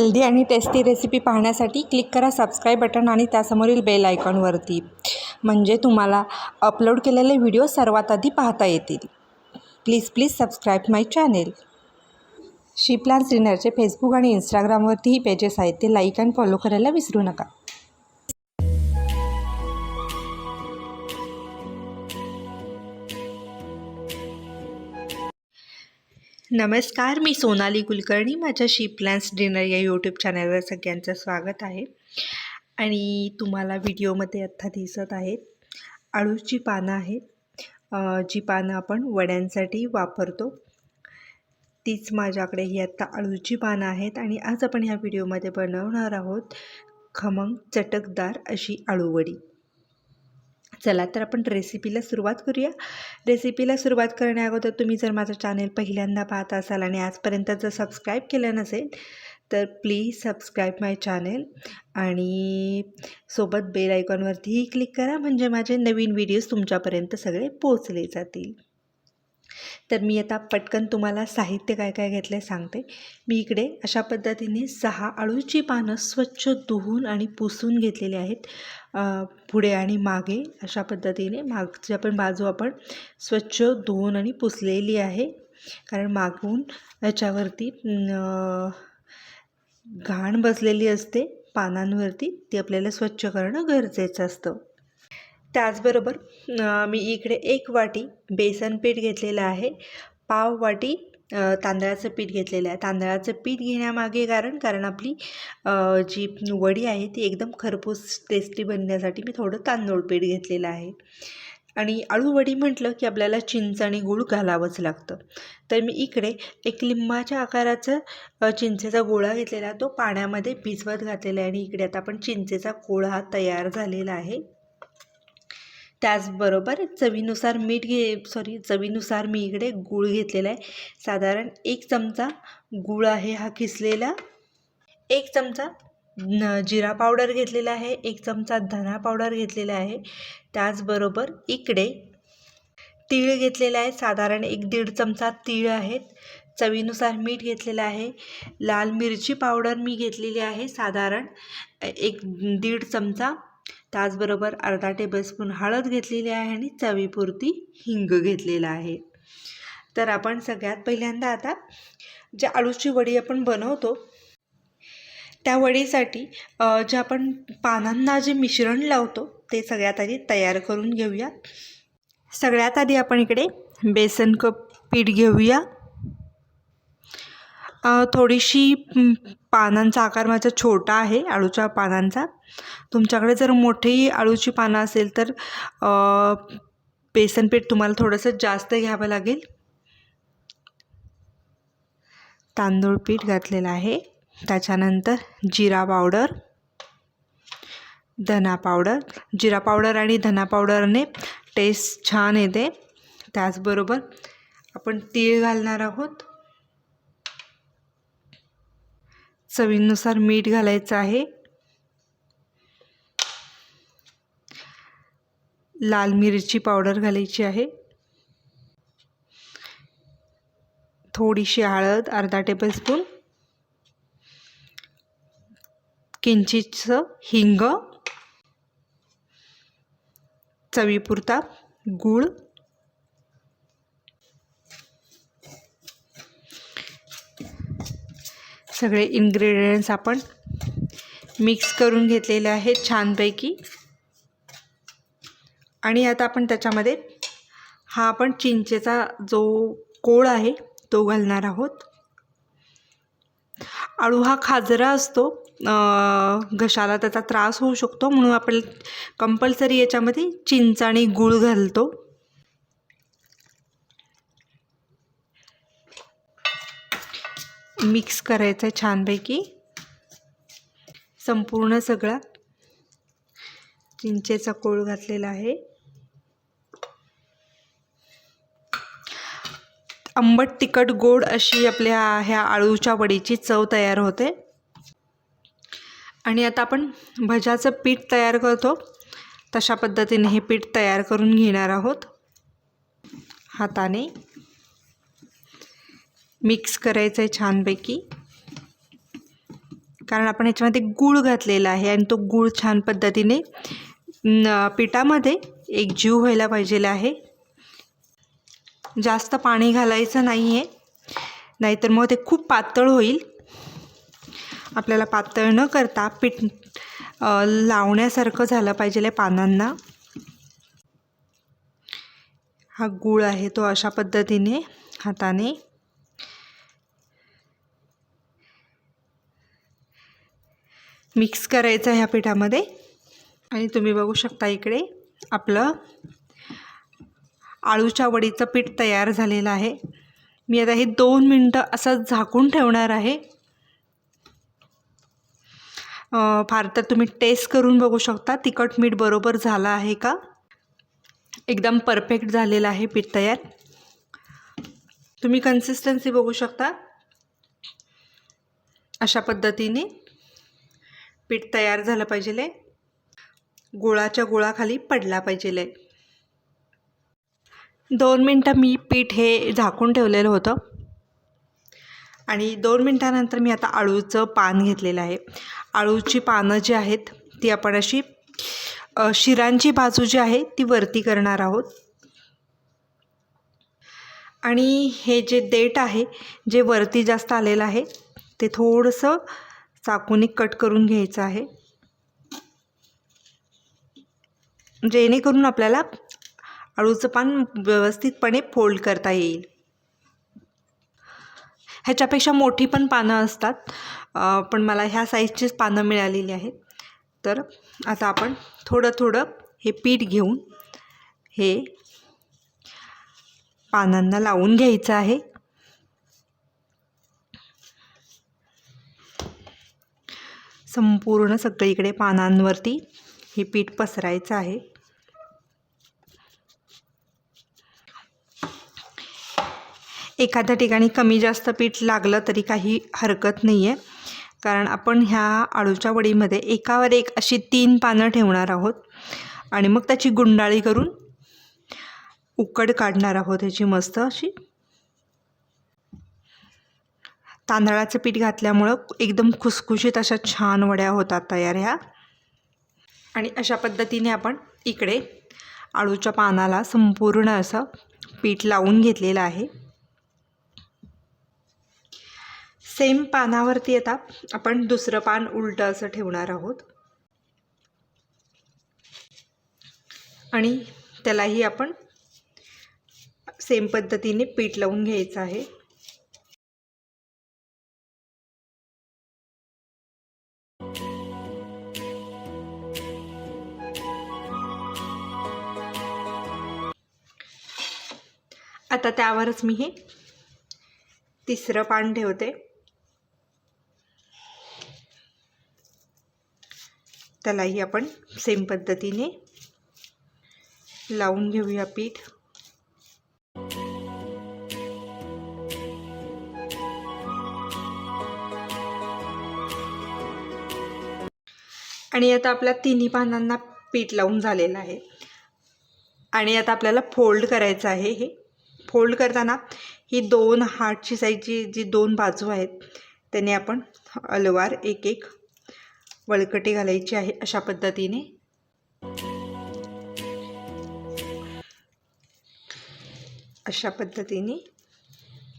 Healthy आणि tasty recipe पाहण्यासाठी click करा सबस्क्राईब बटन आणि त्यासमोरील बेल आयकॉनवरती, म्हणजे तुम्हाला अपलोड केलेले व्हिडिओ सर्वात आधी पाहता येतील. Please subscribe my channel. She plans डिनरचे फेसबुक आणि इंस्टाग्रामवरतीही पेजेस आहेत, ते लाईक आणि फॉलो करायला विसरू नका. नमस्कार, मी सोनाली कुलकर्णी. माझ्या शी प्लान्स डिनर या यूट्यूब चॅनलवर सगळ्यांचं स्वागत आहे. आणि तुम्हाला व्हिडिओमध्ये आत्ता दिसत आहेत अळूची पानं आहेत, जी पानं आपण वड्यांसाठी वापरतो. तीच माझ्याकडे ही आत्ता अळूची पानं आहेत. आणि आज आपण ह्या व्हिडिओमध्ये बनवणार आहोत खमंग चटकदार अशी अळूवडी. चला तर आपण रेसिपीला सुरुवात करूया. रेसिपीला सुरुवात करण्याअगोदर तुम्ही जर माझं चॅनल पहिल्यांदा पाहत असाल आणि आजपर्यंत जर सबस्क्राईब केलं नसेल तर प्लीज सबस्क्राईब माय चॅनल आणि सोबत बेल आयकॉनवरतीही क्लिक करा, म्हणजे माझे नवीन व्हिडिओज तुमच्यापर्यंत सगळे पोचले जातील. तर मी आता पटकन तुम्हाला साहित्य काय काय घेतलं आहे सांगते. मी इकडे अशा पद्धतीने 6 अळूची पानं स्वच्छ धुवून आणि पुसून घेतलेली आहेत. पुढे आणि मागे अशा पद्धतीने मागच्या पण बाजू आपण स्वच्छ धुवून आणि पुसलेली आहे, कारण मागून याच्यावरती घाण बसलेली असते पानांवरती, ती आपल्याला स्वच्छ करणं गरजेचं असतं. त्याचबरोबर मी इकडे 1 वाटी बेसन पीठ घेतलेलं आहे, पाव वाटी तांदळाचं पीठ घेतलेलं आहे. तांदळाचं पीठ घेण्यामागे कारण आपली जी वडी आहे ती एकदम खरपूस टेस्टी बनण्यासाठी मी थोडं तांदूळ पीठ घेतलेलं आहे. आणि अळूवडी म्हटलं की आपल्याला चिंच आणि गूळ घालावंच लागतं. तर मी इकडे 1 लिंबाच्या आकाराचा चिंचेचा गोळा घेतलेला आहे, तो पाण्यामध्ये भिजवत घातलेला आहे. आणि इकडे आता आपण चिंचेचा गोळा तयार झालेला आहे. त्याचबरोबर चवीनुसार चवीनुसार मी इकडे गूळ घेतलेला आहे. साधारण 1 चमचा गूळ आहे हा किसलेला. 1 चमचा जिरा पावडर घेतलेला आहे. 1 चमचा धना पावडर घेतलेला आहे. त्याचबरोबर इकडे तीळ घेतलेला आहे, साधारण 1-1.5 चमचा तीळ आहेत. चवीनुसार मीठ घेतलेलं आहे. लाल मिरची पावडर मी घेतलेली आहे, साधारण 1-1.5 चमचा. त्याचबरोबर अर्धा टेबलस्पून हळद घेतलेली आहे आणि चवीपुरती हिंग घेतलेला आहे. तर आपण सगळ्यात पहिल्यांदा आता ज्या अळूची वडी आपण बनवतो त्या वडीसाठी जे आपण पानांना जे मिश्रण लावतो ते सगळ्यात आधी तयार करून घेऊया. सगळ्यात आधी आपण इकडे बेसन पीठ घेऊया. थोडीशी पानांचा आकार माझा छोटा आहे अळूच्या पानांचा. तुमच्याकडे जर मोठी अळूची पानं असेल तर बेसन पीठ तुम्हाला थोडंसं जास्त घ्यावं लागेल. तांदूळ पीठ घातलेलं आहे. त्याच्यानंतर जिरा पावडर, धना पावडर. जिरा पावडर आणि धना पावडरने टेस्ट छान येते. त्याचबरोबर आपण तीळ घालणार आहोत. चवीनुसार मीठ घालायचं आहे. लाल मिरची पावडर घालायची आहे. थोडीशी हळद, अर्धा टेबलस्पून. किंचितचं हिंग, चवीपुरता गूळ. सगळे इन्ग्रेडियंट्स आपण मिक्स करून घेतलेले आहेत छानपैकी. आणि आता आपण त्याच्यामध्ये हा आपण चिंचेचा जो कोळ आहे तो घालणार आहोत. अळू हा खाजरा असतो, घशाला त्याचा त्रास होऊ शकतो, म्हणून आपण कंपल्सरी याच्यामध्ये चिंच आणि गूळ घालतो. मिक्स करायचं आहे छानपैकी. संपूर्ण सगळा चिंचेचा कोळ घातलेला आहे. आंबट तिखट गोड अशी आपल्या ह्या अळूच्या वडीची चव तयार होते. आणि आता आपण भज्याचं पीठ तयार करतो तशा पद्धतीने हे पीठ तयार करून घेणार आहोत. हाताने मिक्स करायचं आहे छानपैकी. कारण आपण ह्याच्यामध्ये गूळ घातलेला आहे आणि तो गूळ छान पद्धतीने पिठामध्ये एकजीव व्हायला पाहिजे आहे. जास्त पाणी घालायचं नाही आहे, नाहीतर मग ते खूप पातळ होईल. आपल्याला पातळ न करता पीठ लावण्यासारखं झालं पाहिजे पानांना. हा गूळ आहे तो अशा पद्धतीने हाताने मिक्स करायचा ह्या पिठामध्ये. आणि तुम्ही बघू शकता इकडे आपलं आळूच्या वडीचं पीठ तयार झालेलं आहे. मी आता हे 2 मिनटं असं झाकून ठेवणार आहे. फार तर तुम्ही टेस्ट करून बघू शकता तिखट मीठ बरोबर झालं आहे का. एकदम परफेक्ट झालेलं आहे पीठ तयार. तुम्ही कन्सिस्टन्सी बघू शकता. अशा पद्धतीने पीठ तयार झालं पाहिजे. गुळाच्या गुळाखाली पडला पाहिजे. 2 मिनटं मी पीठ हे झाकून ठेवलेलं होतं आणि 2 मिनटानंतर मी आता आळूचं पान घेतलेलं आहे. आळूची पानं जी आहेत ती आपण अशी शिरांची बाजू जी आहे ती वरती करणार आहोत. आणि हे जे देठ आहे जे वरती जास्त आलेलं आहे ते थोडंसं चाकूने कट करून घ्यायचं आहे, जेणेकरून आपल्याला आळूचं पान व्यवस्थितपणे फोल्ड करता येईल. ह्याच्यापेक्षा मोठी पण पानं असतात, पण मला ह्या साईजचीच पानं मिळालेली आहेत. तर आता आपण थोडं थोडं हे पीठ घेऊन हे पानांना लावून घ्यायचं आहे. संपूर्ण सगळीकडे पानांवरती हे पीठ पसरायचं आहे. एखाद्या ठिकाणी कमी जास्त पीठ लागलं तरी काही हरकत नाही आहे, कारण आपण ह्या आळूच्या वडीमध्ये एकावर एक अशी 3 पानं ठेवणार आहोत आणि मग त्याची गुंडाळी करून उकड काढणार आहोत ह्याची मस्त अशी. तांदळाचं पीठ घातल्यामुळं एकदम खुसखुशीत अशा छान वड्या होतात तयार ह्या. आणि अशा पद्धतीने आपण इकडे आळूच्या पानाला संपूर्ण असं पीठ लावून घेतलेलं आहे. सेम पानावरती आता आपण दुसरं पान उलटं असं ठेवणार आहोत आणि त्यालाही आपण सेम पद्धतीने पीठ लावून घ्यायचं आहे. आता त्यावरच मी हे तिसरं पान ठेवते. त्यालाही आपण सेम पद्धतीने लावून घेऊया पीठ. आणि आता आपल्या तिन्ही पानांना पीठ लावून झालेलं आहे आणि आता आपल्याला फोल्ड करायचं आहे. हे फोल्ड करताना ही 2 हार्टची साईजची जी 2 बाजू आहेत त्याने आपण अलवार एक एक वळकटी घालायची आहे. अशा पद्धतीने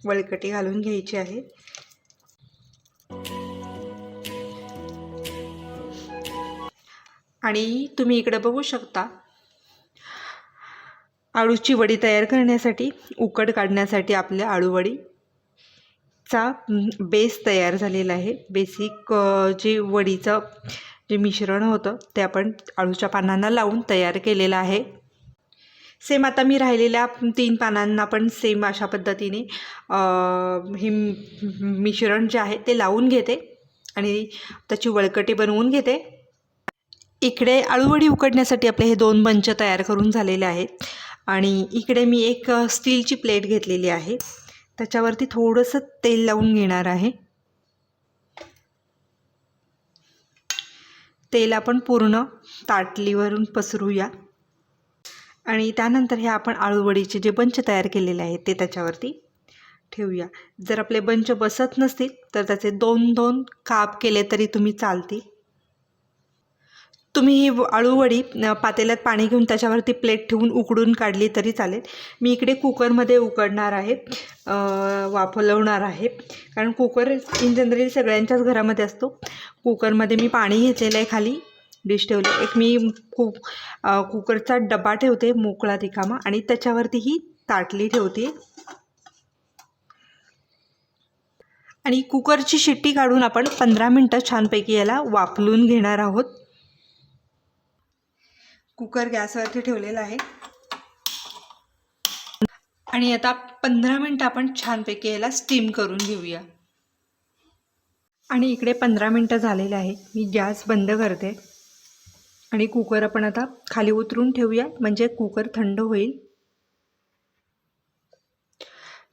वळकटी घालून घ्यायची आहे. आणि तुम्ही इकडे बघू शकता आळूची वडी तयार करण्यासाठी उकड काढण्यासाठी आपल्या आळूवडीचा बेस तयार झालेला आहे. बेसिक जे वडीचं जे मिश्रण होतं ते आपण आळूच्या पानांना लावून तयार केलेलं आहे. सेम आता मी राहिलेल्या 3 पानांना पण सेम अशा पद्धतीने हे मिश्रण जे आहे ते लावून घेते आणि त्याची वळकटी बनवून घेते. इकडे आळूवडी उकडण्यासाठी आपले हे 2 बंच तयार करून झालेले आहेत आणि इकडे मी एक स्टीलची प्लेट घेतलेली आहे. त्याच्यावरती थोडंसं तेल लावून घेणार आहे. तेल आपण पूर्ण ताटलीवरून पसरूया आणि त्यानंतर हे आपण आळूवडीचे जे बंच तयार केलेले आहेत ते त्याच्यावरती ठेवूया. जर आपले बंच बसत नसतील तर त्याचे 2-2 काप केले तरी तुम्ही चालतील. तुम्ही ही आळूवडी पातेल्यात पाणी घेऊन त्याच्यावरती प्लेट ठेवून उकडून काढली तरी चालेल. मी इकडे कुकरमध्ये उकडणार आहे, वाफवणार आहे. कारण कुकर इन जनरली सगळ्यांच्याच घरामध्ये असतो. कुकरमध्ये मी पाणी घेतलेलं आहे, खाली डिश ठेवले. एक मी कुकरचा डबा ठेवते मोकळा रिकामा आणि त्याच्यावरती ही ताटली ठेवते आणि कुकरची शिट्टी काढून आपण 15 मिनटं छानपैकी याला वाफलून घेणार आहोत. कुकर गॅसवरती ठेवलेला आहे आणि आता 15 मिनटं आपण छानपैकी याला स्टीम करून घेऊया. आणि इकडे 15 मिनटं झालेले आहे. मी गॅस बंद करते आणि कुकर आपण आता खाली उतरून ठेवूया, म्हणजे कुकर थंड होईल.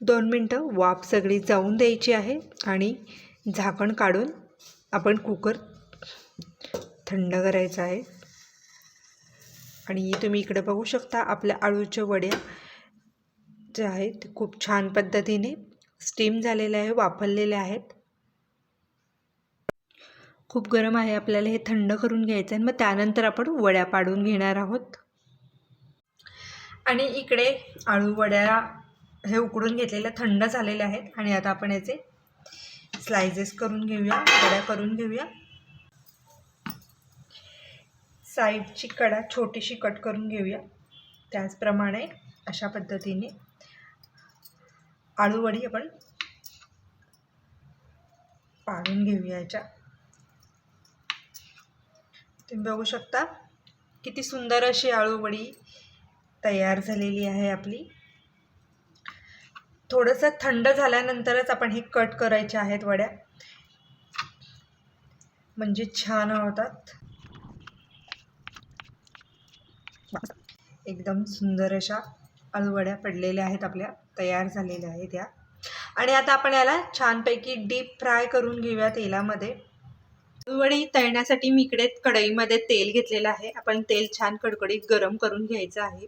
2 मिनटं वाफ सगळी जाऊन द्यायची आहे आणि झाकण काढून आपण कुकर थंड करायचा आहे. आणि तुम्ही इकडे बघू शकता आपल्या आळूच्या वड्या ज्या आहेत ते खूप छान पद्धतीने स्टीम झालेल्या आहे, वाफरलेल्या आहेत. खूप गरम आहे, आपल्याला हे थंड करून घ्यायचं आहे. मग त्यानंतर आपण वड्या पाडून घेणार आहोत. आणि इकडे आळू वड्या हे उकडून घेतलेल्या थंड झालेल्या आहेत आणि आता आपण याचे स्लाइसेस करून घेऊया, वड्या करून घेऊया. साईडची कडा छोटीशी कट करून घेऊया. त्याचप्रमाणे अशा पद्धतीने आळू वडी आपण पाडून घेऊया. याच्या तुम्ही बघू शकता किती सुंदर अशी आळू वडी तयार झालेली आहे आपली. थोडंसं थंड झाल्यानंतरच आपण हे कट करायचे आहेत वड्या, म्हणजे छान होतात. एकदम सुंदर अशा आळूवड्या पडलेल्या आहेत, आपल्या तयार झालेल्या आहेत या. आणि आता आपण याला छानपैकी डीप फ्राय करून घेऊया तेलामध्ये. आळूवडी तळण्यासाठी मी इकडे कढईमध्ये तेल घेतलेलं आहे. आपण तेल छान कडकडीत गरम करून घ्यायचं आहे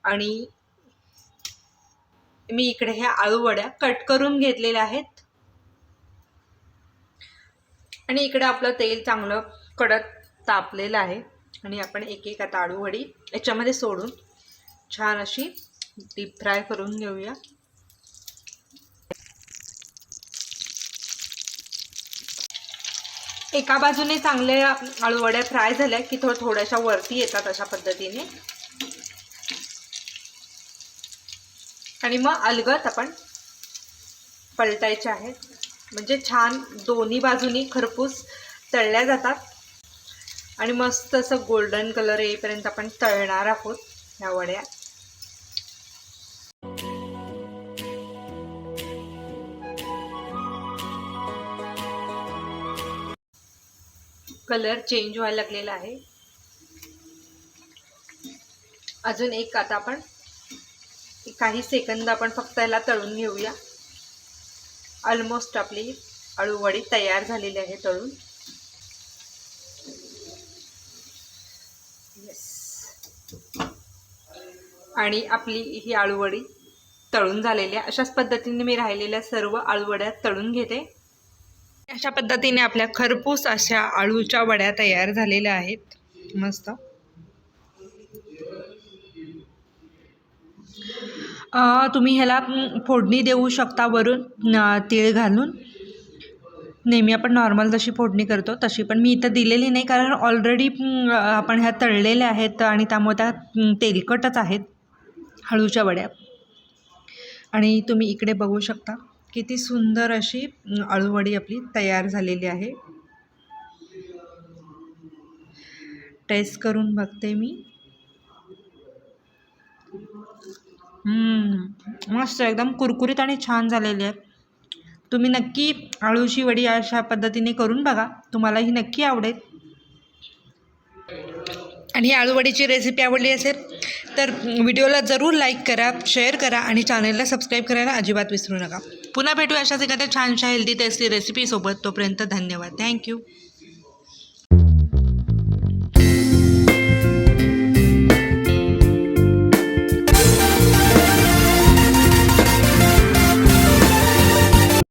आणि मी इकडे ह्या आळूवड्या कट करून घेतलेल्या आहेत. आणि इकडे आपलं तेल चांगलं कडक तापलेलं आहे आणि आपण एक एक आता आळूवडी याच्यामध्ये सोडून छान अशी डीप फ्राय करून घेऊया. एका बाजूने चांगले आळूवड्या फ्राय झाल्या की थोड्याशा वरती येतात अशा पद्धतीने. आणि मग अलगद आपण पलटायचे आहेत, म्हणजे छान दोन्ही बाजूनी खरपूस तळल्या जातात. आणि मस्त असं गोल्डन कलर येईपर्यंत आपण तळणार आहोत ह्या वड्या. कलर चेंज व्हायला लागलेला आहे. अजून एक आता आपण काही सेकंद आपण फक्त याला तळून घेऊया. ऑलमोस्ट आपली आळूवडी तयार झालेली आहे तळून. आणि आपली ही आळूवडी तळून झालेली आहे. अशाच पद्धतीने मी राहिलेल्या सर्व आळूवड्या तळून घेते. अशा पद्धतीने आपल्या खरपूस अशा आळूच्या वड्या तयार झालेल्या आहेत मस्त. तुम्ही ह्याला फोडणी देऊ शकता वरून तीळ घालून. नेहमी आपण नॉर्मल जशी फोडणी करतो तशी, पण मी इथं दिलेली नाही कारण ऑलरेडी आपण ह्या तळलेल्या आहेत आणि त्यामुळे त्या तेलकटच आहेत आळूच्या वड्या. आणि तुम्ही इकडे बघू शकता किती सुंदर अशी आळूवडी आपली तयार झालेली आहे. टेस्ट करून बघते मी. मस्त एकदम कुरकुरीत आणि छान झालेली आहे. तुम्ही नक्की आळूची वडी अशा पद्धतीने करून बघा, तुम्हाला ही नक्की आवडेल. आणि आळूवडीची रेसिपी आवडली असेल तर व्हिडिओला जरूर लाईक करा, शेअर करा आणि चॅनलला सबस्क्राईब करायला अजिबात विसरू नका. पुन्हा भेटू अशाच एखाद्या छानशा हेल्दी टेस्टी रेसिपीसोबत. तोपर्यंत धन्यवाद. थँक्यू.